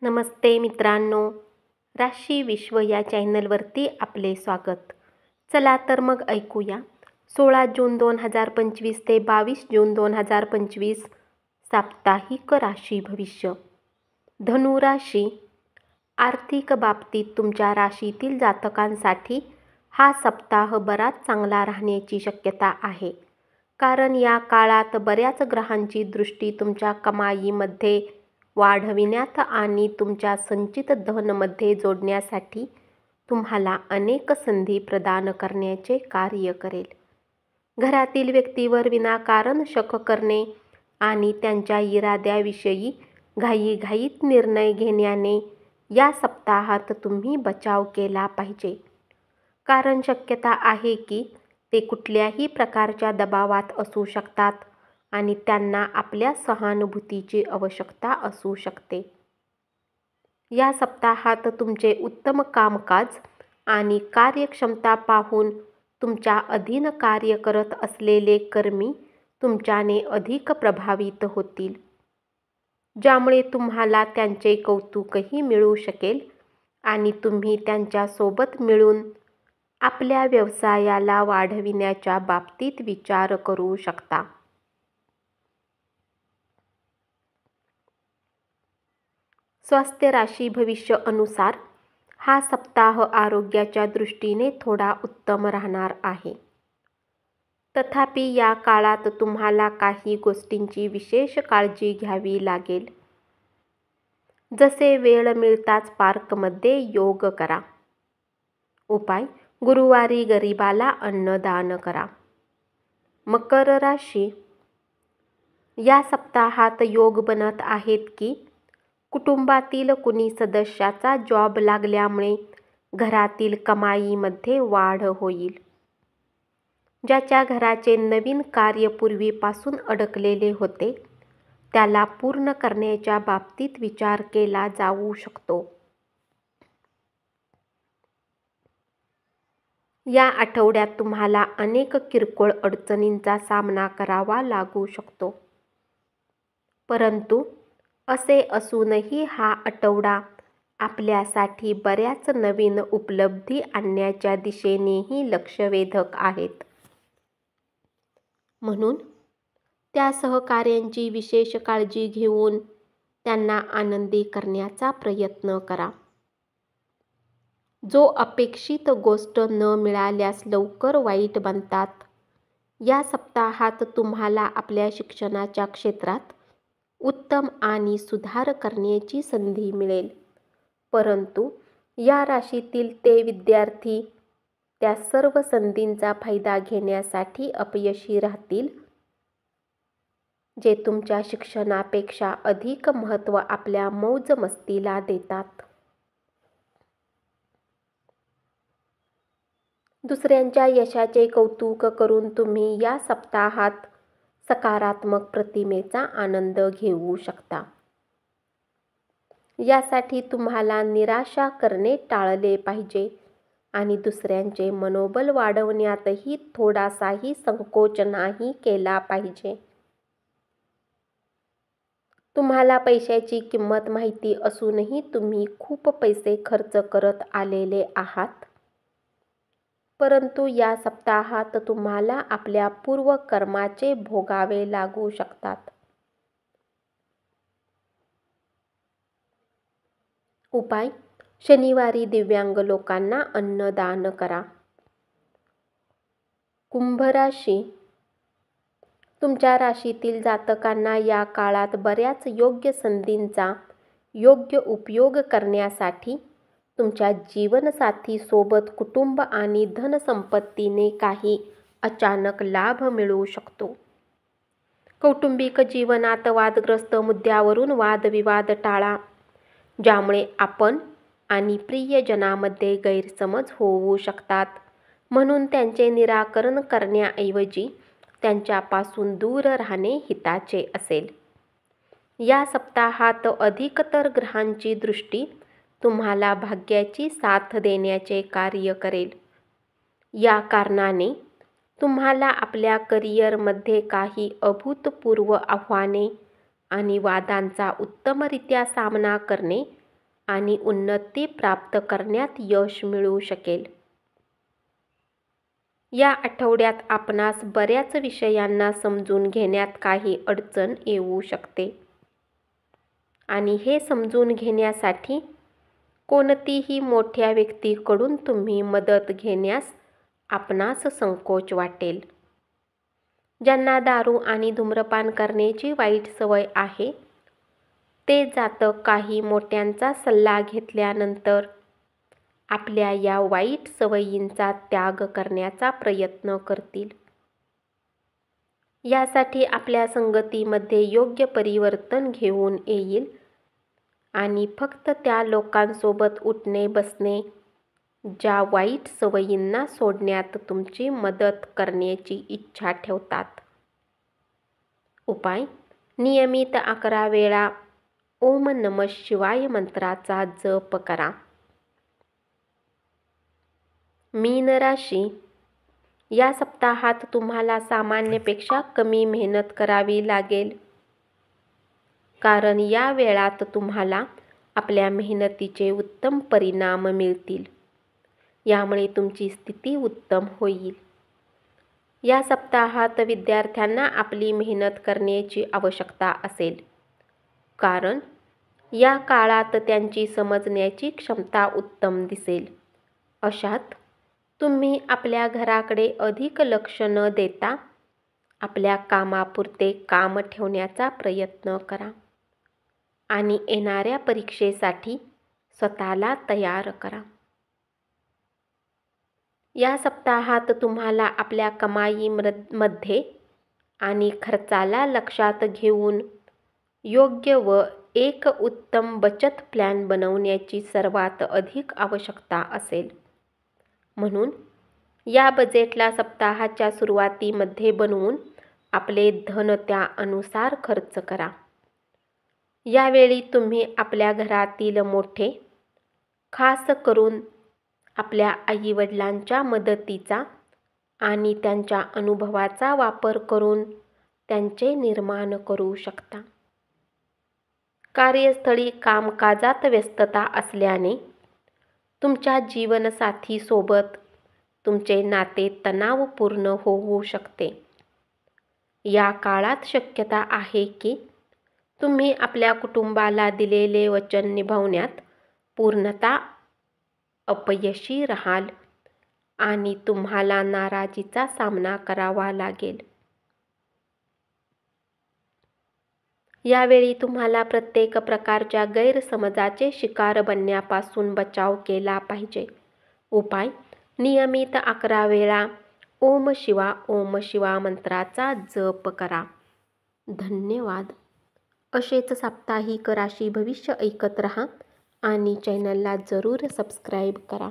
नमस्ते मित्रांनो, राशी विश्व या चॅनलवरती आपले स्वागत. चला तर मग ऐकूया 16 जून 2025 ते 22 जून 2025 साप्ताहिक राशी भविष्य. धनु राशी. आर्थिक बाबतीत तुमच्या राशीतील जातकांसाठी हा सप्ताह बराच चांगला राहण्याची शक्यता आहे, कारण या काळात बऱ्याच ग्रहांची दृष्टी तुमच्या कमाईमध्ये वाढविण्यात आणि तुमच्या संचित धनमध्ये जोडण्यासाठी तुम्हाला अनेक संधी प्रदान करण्याचे कार्य करेल. घरातील व्यक्तीवर विनाकारण शक करणे आणि त्यांच्या इराद्याविषयी घाईघाईत निर्णय घेण्याने या सप्ताहात तुम्ही बचाव केला पाहिजे, कारण शक्यता आहे की ते कुठल्याही प्रकारच्या दबावात असू शकतात आणि त्यांना आपल्या सहानुभूतीची आवश्यकता असू शकते. या सप्ताहात तुमचे उत्तम कामकाज आणि कार्यक्षमता पाहून तुमच्या अधीन कार्य करत असलेले कर्मी तुमच्याने अधिक प्रभावित होतील, ज्यामुळे तुम्हाला त्यांचे कौतुकही मिळू शकेल आणि तुम्ही त्यांच्यासोबत मिळून आपल्या व्यवसायाला वाढविण्याच्या बाबतीत विचार करू शकता. स्वास्थ्य राशी भविष्य अनुसार हा सप्ताह आरोग्याच्या दृष्टीने थोडा उत्तम राहणार आहे. तथापि या काळात तुम्हाला काही गोष्टींची विशेष काळजी घ्यावी लागेल, जसे वेळ मिळताच पार्कमध्ये योग करा. उपाय: गुरुवारी गरिबाला अन्नदान करा. मकर राशी. या सप्ताहात योग बनत आहेत की कुटुंबातील कुणी सदस्याचा जॉब लागल्यामुळे घरातील कमाईमध्ये वाढ होईल. ज्याच्या घराचे नवीन कार्य पूर्वीपासून अडकलेले होते त्याला पूर्ण करण्याच्या बाबतीत विचार केला जाऊ शकतो. या आठवड्यात तुम्हाला अनेक किरकोळ अडचणींचा सामना करावा लागू शकतो, परंतु असे असूनही हा आठवडा आपल्यासाठी बऱ्याच नवीन उपलब्धी आणण्याच्या दिशेनेही लक्षवेधक आहेत. म्हणून त्या सहकाऱ्यांची विशेष काळजी घेऊन त्यांना आनंदी करण्याचा प्रयत्न करा. जो अपेक्षित गोष्ट न मिळाल्यास लवकर वाईट बनतात. या सप्ताहात तुम्हाला आपल्या शिक्षणाच्या क्षेत्रात उत्तम आणि सुधार करण्याची संधी मिळेल, परंतु या राशीतील ते विद्यार्थी त्या सर्व संधींचा फायदा घेण्यासाठी अपयशी राहतील, जे तुमच्या शिक्षणापेक्षा अधिक महत्त्व आपल्या मौज-मस्तीला देतात. दुसऱ्यांच्या यशाचे कौतुक करून तुम्ही या सप्ताहात सकारात्मक प्रतिमेचा आनंद घेऊ शकता. यासाठी तुम्हाला निराशा करणे टाळले पाहिजे आणि दुसऱ्यांचे मनोबल वाढवण्यातही थोडासाही संकोच नाही केला पाहिजे. तुम्हाला पैशाची किंमत माहिती असूनही तुम्ही खूप पैसे खर्च करत आलेले आहात, परंतु या सप्ताहात तुम्हाला आपल्या पूर्व कर्माचे भोगावे लागू शकतात. उपाय: शनिवारी दिव्यांग लोकांना अन्नदान करा. कुंभ राशी. तुमच्या राशीतील जातकांना या काळात बऱ्याच योग्य संधींचा योग्य उपयोग करण्यासाठी तुमच्या जीवनसाथी सोबत कुटुंब आणि धनसंपत्तीने काही अचानक लाभ मिळू शकतो. कौटुंबिक जीवनात वादग्रस्त मुद्द्यावरून वादविवाद टाळा, ज्यामुळे आपण आणि प्रियजनामध्ये गैरसमज होऊ शकतात. म्हणून त्यांचे निराकरण करण्याऐवजी त्यांच्यापासून दूर राहणे हिताचे असेल. या सप्ताहात अधिकतर ग्रहांची दृष्टी तुम्हाला भाग्याची साथ देण्याचे कार्य करेल. या कारणाने तुम्हाला आपल्या करिअरमध्ये काही अभूतपूर्व आव्हाने आणि वादांचा उत्तमरित्या सामना करणे आणि उन्नती प्राप्त करण्यात यश मिळू शकेल. या आठवड्यात आपणास बऱ्याच विषयांना समजून घेण्यात काही अडचण येऊ शकते आणि हे समजून घेण्यासाठी कोणतीही मोठ्या व्यक्तीकडून तुम्ही मदत घेण्यास आपणास संकोच वाटेल. ज्यांना दारू आणि धूम्रपान करण्याची वाईट सवय आहे ते जातक काही मोठ्यांचा सल्ला घेतल्यानंतर आपल्या या वाईट सवयींचा त्याग करण्याचा प्रयत्न करतील. यासाठी आपल्या संगतीमध्ये योग्य परिवर्तन घेऊन येईल आणि फक्त त्या लोकांसोबत उठणे बसणे ज्या वाईट सवयींना सोडण्यात तुमची मदत करण्याची इच्छा ठेवतात. उपाय: नियमित 11 वेळा ओम नमः शिवाय मंत्राचा जप करा. मीन राशी: या सप्ताहात तुम्हाला सामान्यपेक्षा कमी मेहनत करावी लागेल, कारण या वेळात तुम्हाला आपल्या मेहनतीचे उत्तम परिणाम मिळतील. यामुळे तुमची स्थिती उत्तम होईल. या सप्ताहात विद्यार्थ्यांना आपली मेहनत करण्याची आवश्यकता असेल, कारण या काळात त्यांची समजण्याची क्षमता उत्तम दिसेल. अशात तुम्ही आपल्या घराकडे अधिक लक्ष न देता आपल्या कामापुरते काम ठेवण्याचा प्रयत्न करा आणि येणाऱ्या परीक्षेसाठी स्वतःला तयार करा. या सप्ताहात तुम्हाला आपल्या कमाईमध्ये आणि खर्चाला लक्षात घेऊन योग्य व एक उत्तम बचत प्लॅन बनवण्याची सर्वात अधिक आवश्यकता असेल. म्हणून या बजेटला सप्ताहाच्या सुरुवातीमध्ये बनवून आपले धन त्या अनुसार खर्च करा. यावेळी तुम्ही आपल्या घरातील मोठे, खास करून आपल्या आई-वडिलांच्या मदतीचा आणि त्यांच्या अनुभवाचा वापर करून त्यांचे निर्माण करू शकता. कार्यस्थळी कामकाजात व्यस्तता असल्याने तुमच्या जीवनसाथीसोबत तुमचे नाते तणावपूर्ण होऊ शकते. या काळात शक्यता आहे की तुम्ही आपल्या कुटुंबाला दिलेले वचन निभावण्यात पूर्णतः अपयशी राहाल आणि तुम्हाला नाराजीचा सामना करावा लागेल. यावेळी तुम्हाला प्रत्येक प्रकारच्या गैरसमजाचे शिकार बनण्यापासून बचाव केला पाहिजे. उपाय: नियमित 11 वेळा ओम शिवा मंत्राचा जप करा. धन्यवाद. असेच साप्ताहिक राशी भविष्य ऐकत रहा आणि चॅनलला जरूर सबस्क्राईब करा.